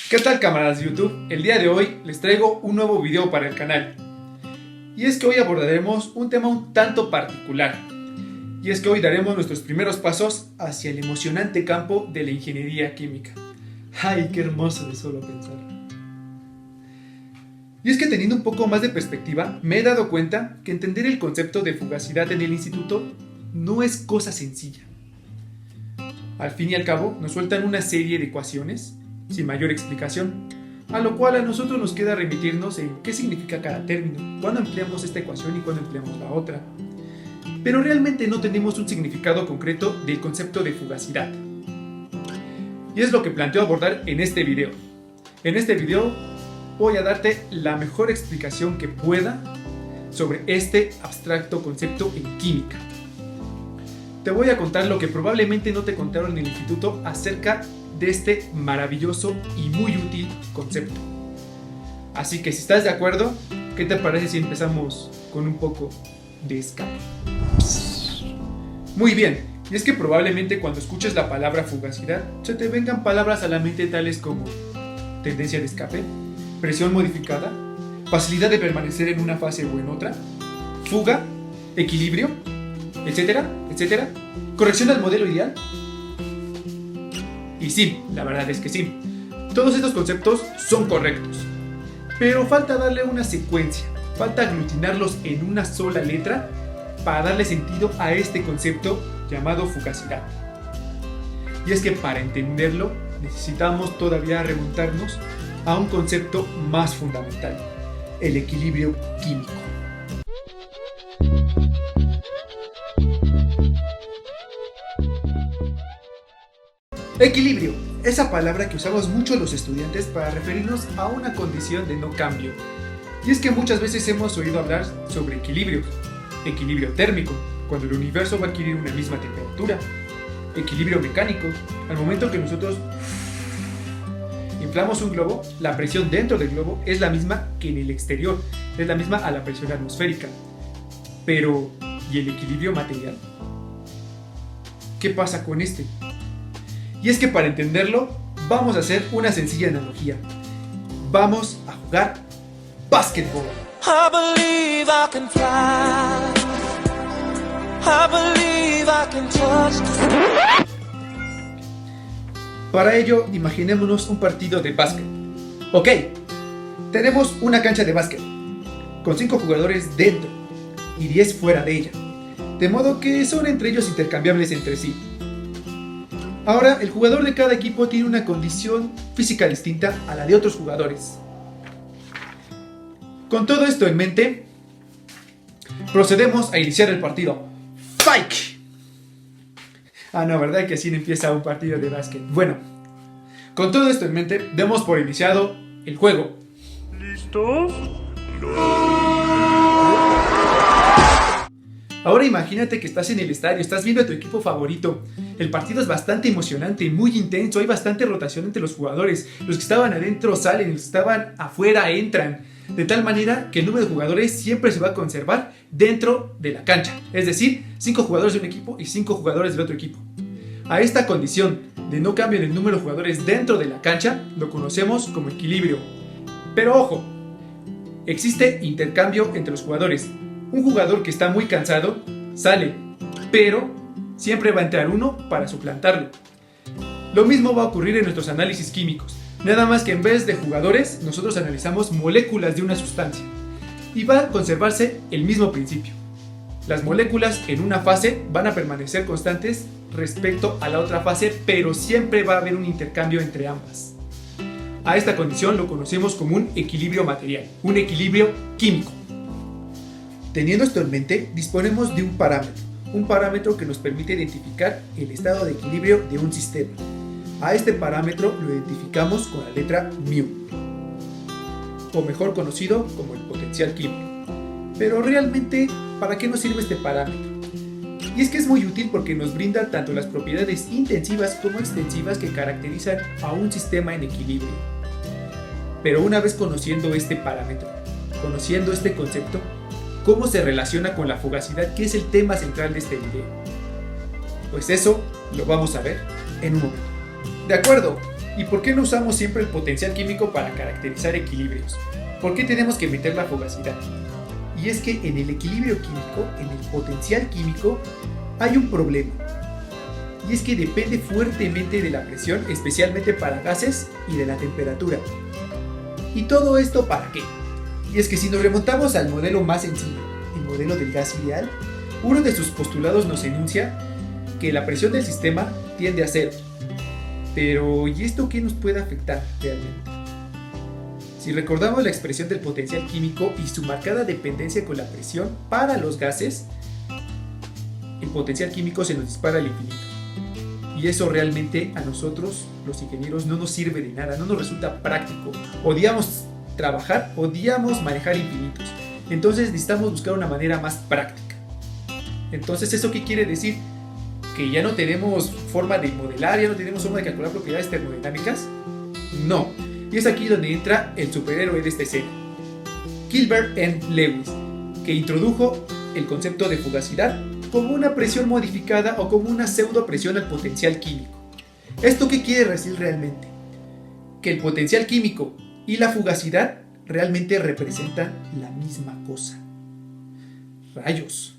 ¿Qué tal, camaradas de YouTube? El día de hoy les traigo un nuevo video para el canal. Y es que hoy abordaremos un tema un tanto particular. Y es que hoy daremos nuestros primeros pasos hacia el emocionante campo de la ingeniería química. ¡Ay, qué hermoso de solo pensar! Y es que teniendo un poco más de perspectiva, me he dado cuenta que entender el concepto de fugacidad en el instituto no es cosa sencilla. Al fin y al cabo, nos sueltan una serie de ecuaciones sin mayor explicación, a lo cual a nosotros nos queda remitirnos en qué significa cada término, cuándo empleamos esta ecuación y cuándo empleamos la otra. Pero realmente no tenemos un significado concreto del concepto de fugacidad. Y es lo que planteo abordar en este video. En este video voy a darte la mejor explicación que pueda sobre este abstracto concepto en química. Te voy a contar lo que probablemente no te contaron en el instituto acerca de este maravilloso y muy útil concepto. Así que si estás de acuerdo, ¿qué te parece si empezamos con un poco de escape? Muy bien, y es que probablemente cuando escuches la palabra fugacidad, se te vengan palabras a la mente tales como tendencia de escape, presión modificada, facilidad de permanecer en una fase o en otra, fuga, equilibrio, etcétera, etcétera, corrección al modelo ideal. Y sí, la verdad es que sí, todos estos conceptos son correctos, pero falta darle una secuencia, falta aglutinarlos en una sola letra para darle sentido a este concepto llamado fugacidad. Y es que para entenderlo necesitamos todavía remontarnos a un concepto más fundamental, el equilibrio químico. Equilibrio, esa palabra que usamos mucho los estudiantes para referirnos a una condición de no cambio. Y es que muchas veces hemos oído hablar sobre equilibrio térmico, cuando el universo va a adquirir una misma temperatura, equilibrio mecánico, al momento que nosotros inflamos un globo, la presión dentro del globo es la misma que en el exterior, es la misma a la presión atmosférica. Pero, ¿y el equilibrio material? ¿Qué pasa con este? Y es que para entenderlo, vamos a hacer una sencilla analogía. Vamos a jugar básquetbol. I believe I can fly. I believe I can touch. Para ello, imaginémonos un partido de básquet. Ok, tenemos una cancha de básquet, con 5 jugadores dentro y 10 fuera de ella, de modo que son entre ellos intercambiables entre sí. Ahora, el jugador de cada equipo tiene una condición física distinta a la de otros jugadores. Con todo esto en mente, procedemos a iniciar el partido. ¡Fight! No, ¿verdad que así empieza un partido de básquet? Bueno, con todo esto en mente, demos por iniciado el juego. ¿Listos? Ahora imagínate que estás en el estadio, estás viendo a tu equipo favorito. El partido es bastante emocionante, muy intenso, hay bastante rotación entre los jugadores. Los que estaban adentro salen, los que estaban afuera entran. De tal manera que el número de jugadores siempre se va a conservar dentro de la cancha. Es decir, 5 jugadores de un equipo y 5 jugadores del otro equipo. A esta condición de no cambio del número de jugadores dentro de la cancha, lo conocemos como equilibrio. Pero ojo, existe intercambio entre los jugadores. Un jugador que está muy cansado sale, pero siempre va a entrar uno para suplantarlo. Lo mismo va a ocurrir en nuestros análisis químicos. Nada más que en vez de jugadores, nosotros analizamos moléculas de una sustancia. Y va a conservarse el mismo principio. Las moléculas en una fase van a permanecer constantes respecto a la otra fase, pero siempre va a haber un intercambio entre ambas. A esta condición lo conocemos como un equilibrio material, un equilibrio químico. Teniendo esto en mente, disponemos de un parámetro que nos permite identificar el estado de equilibrio de un sistema. A este parámetro lo identificamos con la letra μ, o mejor conocido como el potencial químico. Pero realmente, ¿para qué nos sirve este parámetro? Y es que es muy útil porque nos brinda tanto las propiedades intensivas como extensivas que caracterizan a un sistema en equilibrio. Pero una vez conociendo este parámetro, conociendo este concepto, ¿cómo se relaciona con la fugacidad, que es el tema central de este video? Pues eso lo vamos a ver en un momento. De acuerdo, ¿Y por qué no usamos siempre el potencial químico para caracterizar equilibrios? ¿Por qué tenemos que meter la fugacidad? Y es que en el equilibrio químico, en el potencial químico, hay un problema. Y es que depende fuertemente de la presión, especialmente para gases, y de la temperatura. ¿Y todo esto para qué? Y es que si nos remontamos al modelo más sencillo, el modelo del gas ideal, uno de sus postulados nos enuncia que la presión del sistema tiende a cero. Pero, ¿y esto qué nos puede afectar realmente? Si recordamos la expresión del potencial químico y su marcada dependencia con la presión para los gases, el potencial químico se nos dispara al infinito. Y eso realmente a nosotros, los ingenieros, no nos sirve de nada, no nos resulta práctico. Odiamos trabajar, odiamos manejar infinitos. Entonces necesitamos buscar una manera más práctica. Entonces, ¿eso qué quiere decir? Que ya no tenemos forma de modelar, ya no tenemos forma de calcular propiedades termodinámicas. No. Y es aquí donde entra el superhéroe de esta escena, Gilbert N. Lewis, que introdujo el concepto de fugacidad como una presión modificada o como una pseudopresión al potencial químico. ¿Esto qué quiere decir realmente? Que el potencial químico y la fugacidad realmente representan la misma cosa. Rayos.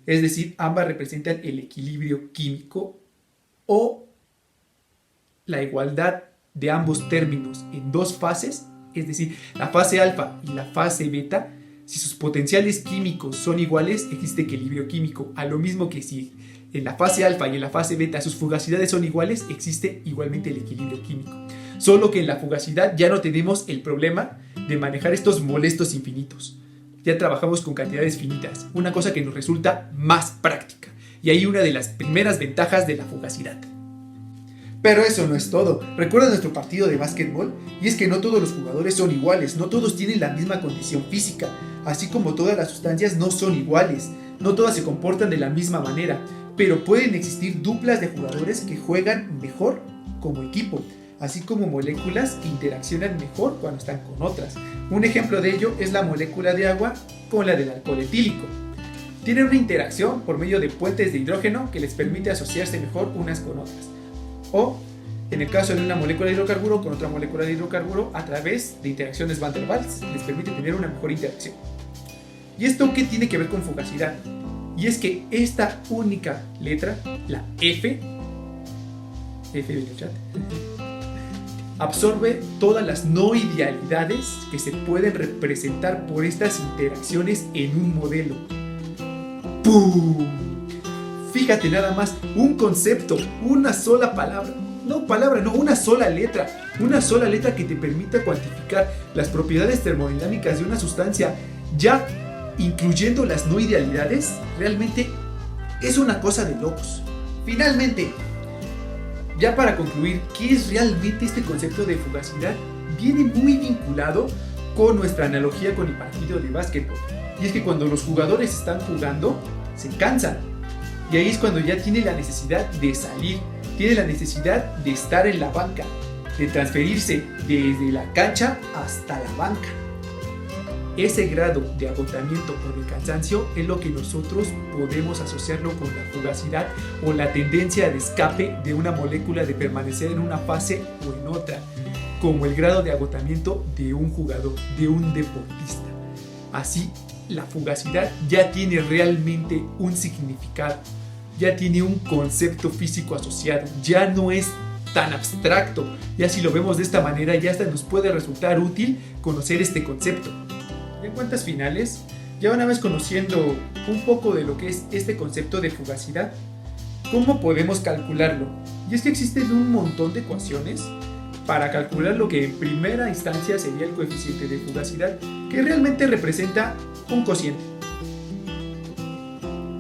Es decir, ambas representan el equilibrio químico o la igualdad de ambos términos en dos fases, es decir, la fase alfa y la fase beta. Si sus potenciales químicos son iguales, existe equilibrio químico. A lo mismo que si en la fase alfa y en la fase beta sus fugacidades son iguales, existe igualmente el equilibrio químico. Solo que en la fugacidad ya no tenemos el problema de manejar estos molestos infinitos. Ya trabajamos con cantidades finitas, una cosa que nos resulta más práctica. Y ahí una de las primeras ventajas de la fugacidad. Pero eso no es todo. ¿Recuerda nuestro partido de básquetbol? Y es que no todos los jugadores son iguales, no todos tienen la misma condición física, así como todas las sustancias no son iguales, no todas se comportan de la misma manera, pero pueden existir duplas de jugadores que juegan mejor como equipo, así como moléculas que interaccionan mejor cuando están con otras. Un ejemplo de ello es la molécula de agua con la del alcohol etílico. Tienen una interacción por medio de puentes de hidrógeno que les permite asociarse mejor unas con otras. O, en el caso de una molécula de hidrocarburo con otra molécula de hidrocarburo, a través de interacciones Van der Waals, les permite tener una mejor interacción. ¿Y esto qué tiene que ver con fugacidad? Y es que esta única letra, la F del chat, absorbe todas las no idealidades que se pueden representar por estas interacciones en un modelo. ¡Pum! Fíjate nada más, un concepto, una sola palabra, una sola letra que te permita cuantificar las propiedades termodinámicas de una sustancia, ya incluyendo las no idealidades, realmente es una cosa de locos. Finalmente, ya para concluir, ¿qué es realmente este concepto de fugacidad? Viene muy vinculado con nuestra analogía con el partido de básquetbol. Y es que cuando los jugadores están jugando, se cansan. Y ahí es cuando ya tiene la necesidad de salir, tiene la necesidad de estar en la banca, de transferirse desde la cancha hasta la banca. Ese grado de agotamiento o de cansancio es lo que nosotros podemos asociarlo con la fugacidad o la tendencia de escape de una molécula de permanecer en una fase o en otra, como el grado de agotamiento de un jugador, de un deportista. Así, la fugacidad ya tiene realmente un significado, ya tiene un concepto físico asociado, ya no es tan abstracto. Ya si lo vemos de esta manera, ya hasta nos puede resultar útil conocer este concepto. En cuentas finales, ya una vez conociendo un poco de lo que es este concepto de fugacidad, ¿cómo podemos calcularlo? Y es que existen un montón de ecuaciones para calcular lo que en primera instancia sería el coeficiente de fugacidad, que realmente representa un cociente.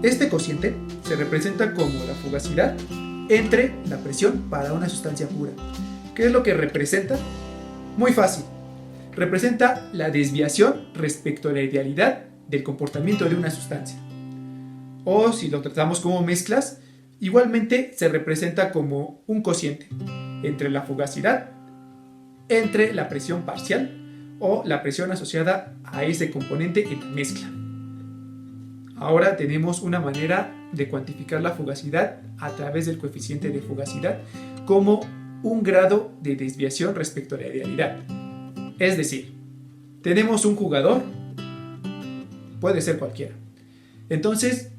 Este cociente se representa como la fugacidad entre la presión para una sustancia pura. ¿Qué es lo que representa? Muy fácil. Representa la desviación respecto a la idealidad del comportamiento de una sustancia. O si lo tratamos como mezclas, igualmente se representa como un cociente entre la fugacidad, entre la presión parcial o la presión asociada a ese componente en la mezcla. Ahora tenemos una manera de cuantificar la fugacidad a través del coeficiente de fugacidad como un grado de desviación respecto a la realidad. Es decir, tenemos un jugador, puede ser cualquiera. Entonces,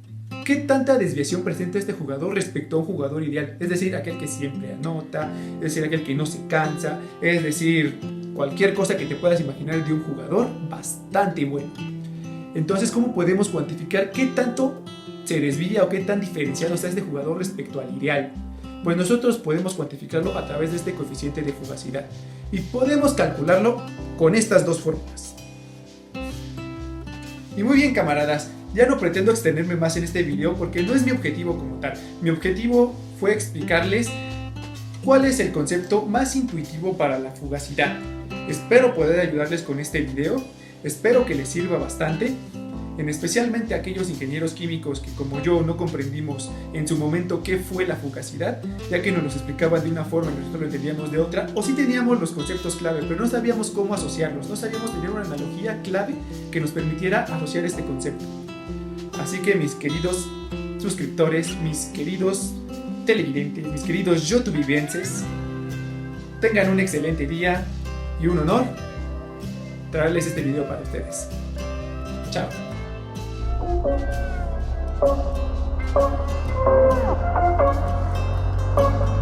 ¿qué tanta desviación presenta este jugador respecto a un jugador ideal? Es decir, aquel que siempre anota, es decir, aquel que no se cansa, es decir, cualquier cosa que te puedas imaginar de un jugador bastante bueno. Entonces, ¿cómo podemos cuantificar qué tanto se desvía o qué tan diferenciado está este jugador respecto al ideal? Pues nosotros podemos cuantificarlo a través de este coeficiente de fugacidad y podemos calcularlo con estas dos fórmulas. Y muy bien, camaradas, ya no pretendo extenderme más en este video porque no es mi objetivo como tal. Mi objetivo fue explicarles cuál es el concepto más intuitivo para la fugacidad. Espero poder ayudarles con este video, espero que les sirva bastante, especialmente a aquellos ingenieros químicos que como yo no comprendimos en su momento qué fue la fugacidad, ya que nos lo explicaban de una forma y nosotros lo entendíamos de otra, o sí teníamos los conceptos clave, pero no sabíamos cómo asociarlos, no sabíamos tener una analogía clave que nos permitiera asociar este concepto. Así que mis queridos suscriptores, mis queridos televidentes, mis queridos youtubivenses, tengan un excelente día y un honor traerles este video para ustedes. Chao. Thank you.